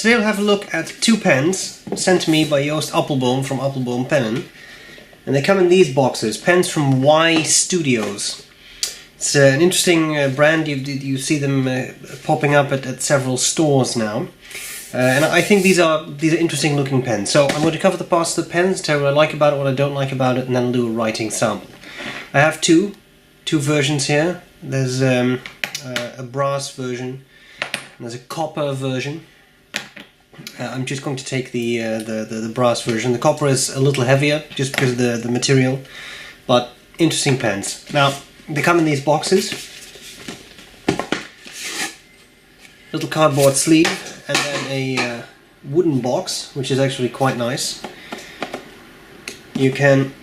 today we'll have a look at two pens sent to me by Joost Appelboom from Appelboom Pennen. And they come in these boxes, pens from YStudios. It's an interesting brand. You see them popping up at several stores now. And I think these are interesting looking pens. So I'm going to cover the parts of the pens, tell you what I like about it, what I don't like about it, and then I'll do a writing sample. I have two versions here. There's a brass version, and there's a copper version. I'm just going to take the brass version. The copper is a little heavier, just because of the material, but interesting pens. Now, they come in these boxes. Little cardboard sleeve, and then a wooden box, which is actually quite nice. You can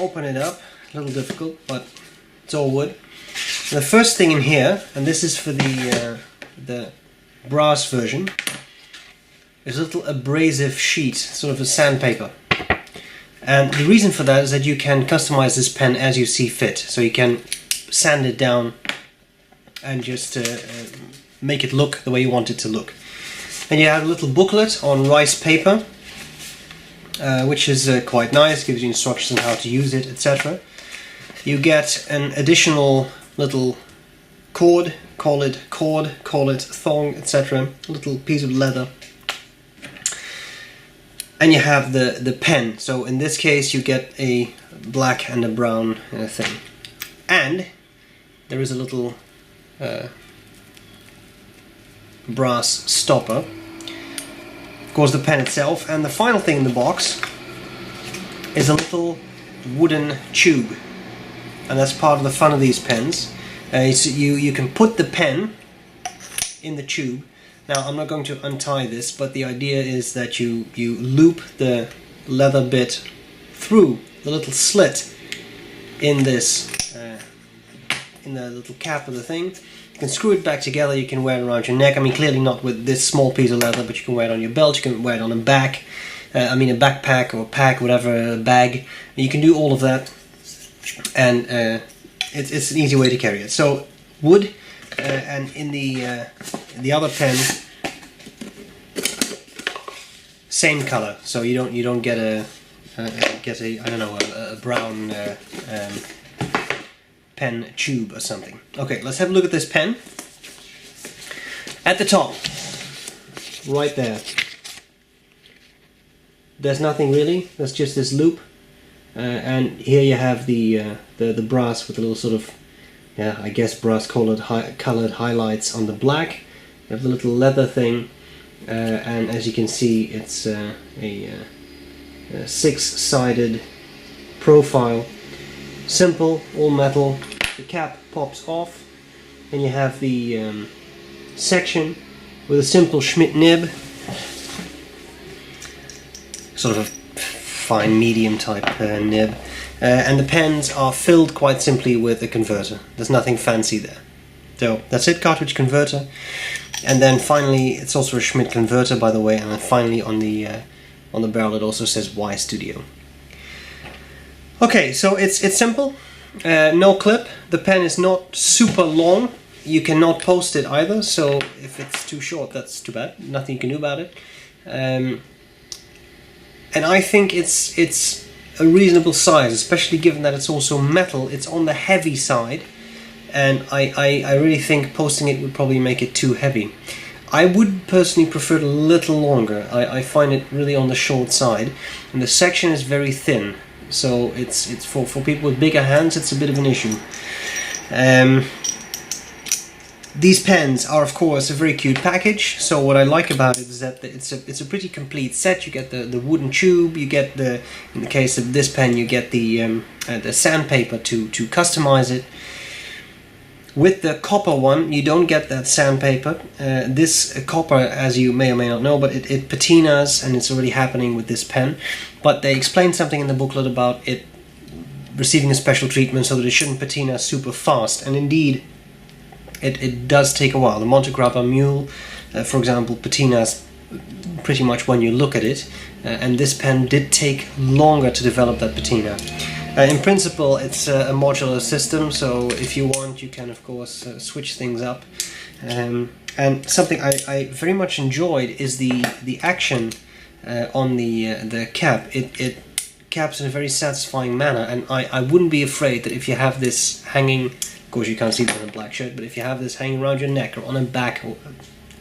open it up, a little difficult, but it's all wood. The first thing in here, and this is for the brass version, is a little abrasive sheet, sort of a sandpaper. And the reason for that is that you can customize this pen as you see fit. So you can sand it down and just make it look the way you want it to look. And you have a little booklet on rice paper, which is quite nice, gives you instructions on how to use it, etc. You get an additional little cord, call it thong, etc. A little piece of leather. And you have the pen. So in this case you get a black and a brown thing. And there is a little brass stopper. Of course, the pen itself. And the final thing in the box is a little wooden tube. And that's part of the fun of these pens. So you can put the pen in the tube. Now, I'm not going to untie this, but the idea is that you loop the leather bit through the little slit in this, in the little cap of the thing. You can screw it back together, you can wear it around your neck. I mean, clearly not with this small piece of leather, but you can wear it on your belt, you can wear it on a back, a backpack or a pack, whatever, a bag. You can do all of that, and it's an easy way to carry it. So, wood. And in the other pen, same color. So you don't get a I don't know, a brown pen tube or something. Okay, let's have a look at this pen. At the top, right there, there's nothing really. There's just this loop, and here you have the brass with a little sort of, yeah, I guess brass colored highlights on the black. You have the little leather thing, and as you can see, it's a six-sided profile. Simple, all metal. The cap pops off, and you have the section with a simple Schmidt nib, sort of a fine medium type nib. And the pens are filled quite simply with a converter. There's nothing fancy there. So that's it, cartridge converter. And then finally, it's also a Schmidt converter, by the way. And then finally on the barrel it also says YStudio. Okay, so it's simple. No clip. The pen is not super long. You cannot post it either. So if it's too short, that's too bad. Nothing you can do about it. And I think it's a reasonable size, especially given that it's also metal. It's on the heavy side, and I really think posting it would probably make it too heavy. I would personally prefer it a little longer. I find it really on the short side, and the section is very thin, so it's for people with bigger hands, it's a bit of an issue. These pens are, of course, a very cute package. So what I like about it is that it's a pretty complete set. You get the wooden tube. You get in the case of this pen, you get the sandpaper to customize it. With the copper one, you don't get that sandpaper. This copper, as you may or may not know, but it patinas, and it's already happening with this pen. But they explain something in the booklet about it receiving a special treatment so that it shouldn't patina super fast. And indeed, it does take a while. The Monte Grappa Mule, for example, patinas pretty much when you look at it, and this pen did take longer to develop that patina. In principle, it's a modular system, so if you want, you can of course switch things up. And something I very much enjoyed is the action on the cap. It caps in a very satisfying manner, and I wouldn't be afraid that if you have this hanging, of course you can't see this on a black shirt, but if you have this hanging around your neck or on a back, or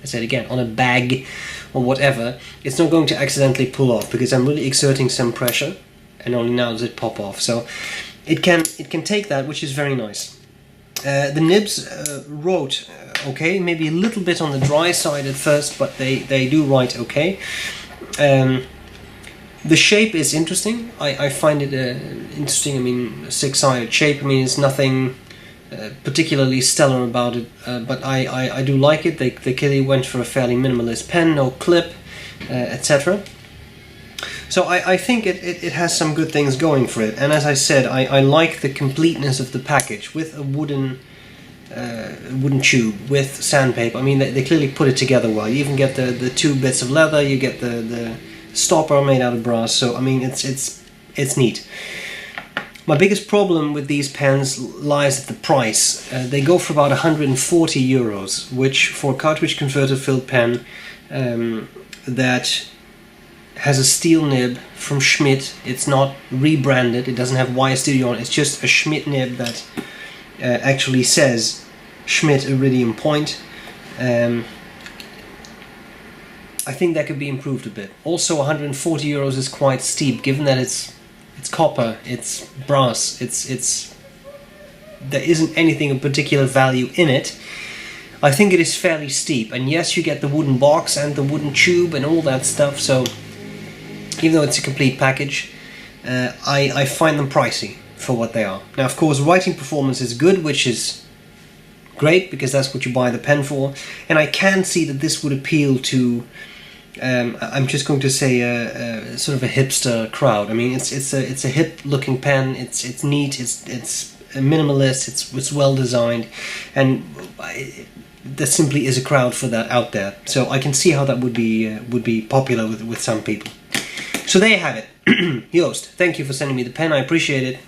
I said again, on a bag or whatever, it's not going to accidentally pull off, because I'm really exerting some pressure, and only now does it pop off. So it can take that, which is very nice. The nibs wrote okay, maybe a little bit on the dry side at first, but they do write okay. The shape is interesting. I find it interesting. I mean, a six-sided shape. I mean, it's nothing particularly stellar about it, but I do like it. They clearly went for a fairly minimalist pen, no clip, etc. So I think it has some good things going for it. And as I said, I like the completeness of the package with a wooden tube with sandpaper. I mean, they clearly put it together well. You even get the two bits of leather. You get the stopper made out of brass. So I mean, it's neat. My biggest problem with these pens lies at the price. They go for about 140 euros, which for a cartridge converter filled pen that has a steel nib from Schmidt. It's not rebranded. It doesn't have YStudio on it. It's just a Schmidt nib that actually says Schmidt Iridium Point. I think that could be improved a bit. Also, 140 euros is quite steep, given that it's copper, it's brass, there isn't anything of particular value in it. I think it is fairly steep, and yes, you get the wooden box and the wooden tube and all that stuff, so even though it's a complete package, I find them pricey for what they are. Now, of course, writing performance is good, which is great, because that's what you buy the pen for, and I can see that this would appeal to I'm just going to say sort of a hipster crowd. I mean, it's a hip looking pen. It's neat. It's minimalist. It's well designed, and there simply is a crowd for that out there. So I can see how that would be popular with some people. So there you have it. Joost, thank you for sending me the pen. I appreciate it.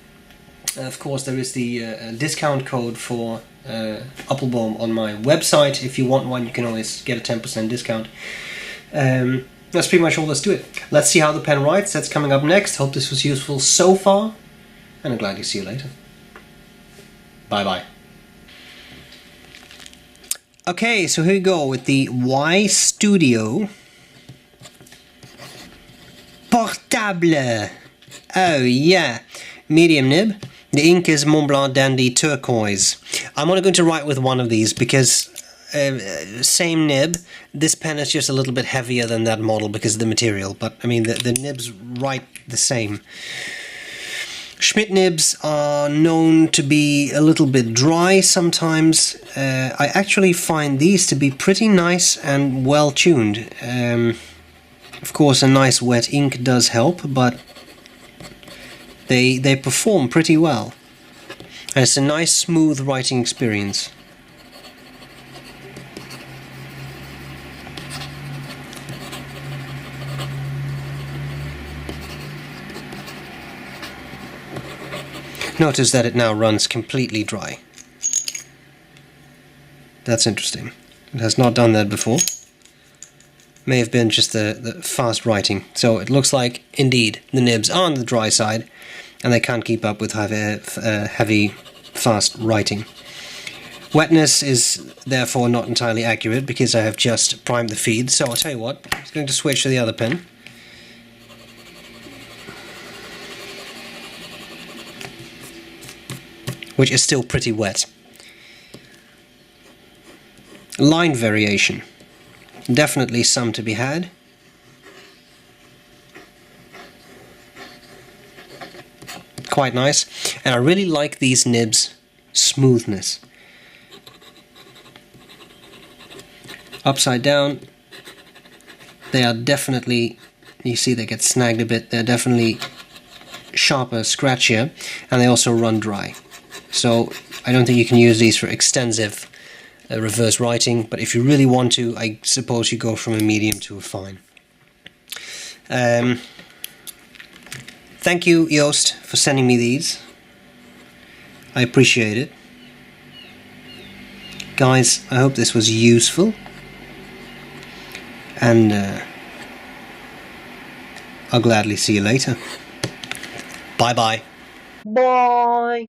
Of course, there is the discount code for Appelboom on my website. If you want one, you can always get a 10% discount. That's pretty much all there's to it. Let's see how the pen writes. That's coming up next. Hope this was useful so far, and I'm glad to see you later. Bye bye. Okay, so here we go with the YStudio Portable. Oh yeah, medium nib. The ink is Mont Blanc Dandy Turquoise. I'm only going to write with one of these because same nib. This pen is just a little bit heavier than that model because of the material, but I mean the nibs write the same. Schmidt nibs are known to be a little bit dry sometimes. I actually find these to be pretty nice and well tuned. Of course, a nice wet ink does help, but they perform pretty well. And it's a nice smooth writing experience. Notice that it now runs completely dry. That's interesting. It has not done that before. May have been just the fast writing. So it looks like, indeed, the nibs are on the dry side, and they can't keep up with heavy, fast writing. Wetness is therefore not entirely accurate, because I have just primed the feed. So I'll tell you what, I'm going to switch to the other pen. Which is still pretty wet. Line variation. Definitely some to be had. Quite nice. And I really like these nibs' smoothness. Upside down, they are definitely, you see they get snagged a bit, they're definitely sharper, scratchier, and they also run dry. So I don't think you can use these for extensive reverse writing, but if you really want to, I suppose you go from a medium to a fine. Thank you, Joost, for sending me these. I appreciate it. Guys, I hope this was useful. and I'll gladly see you later. Bye bye. Bye.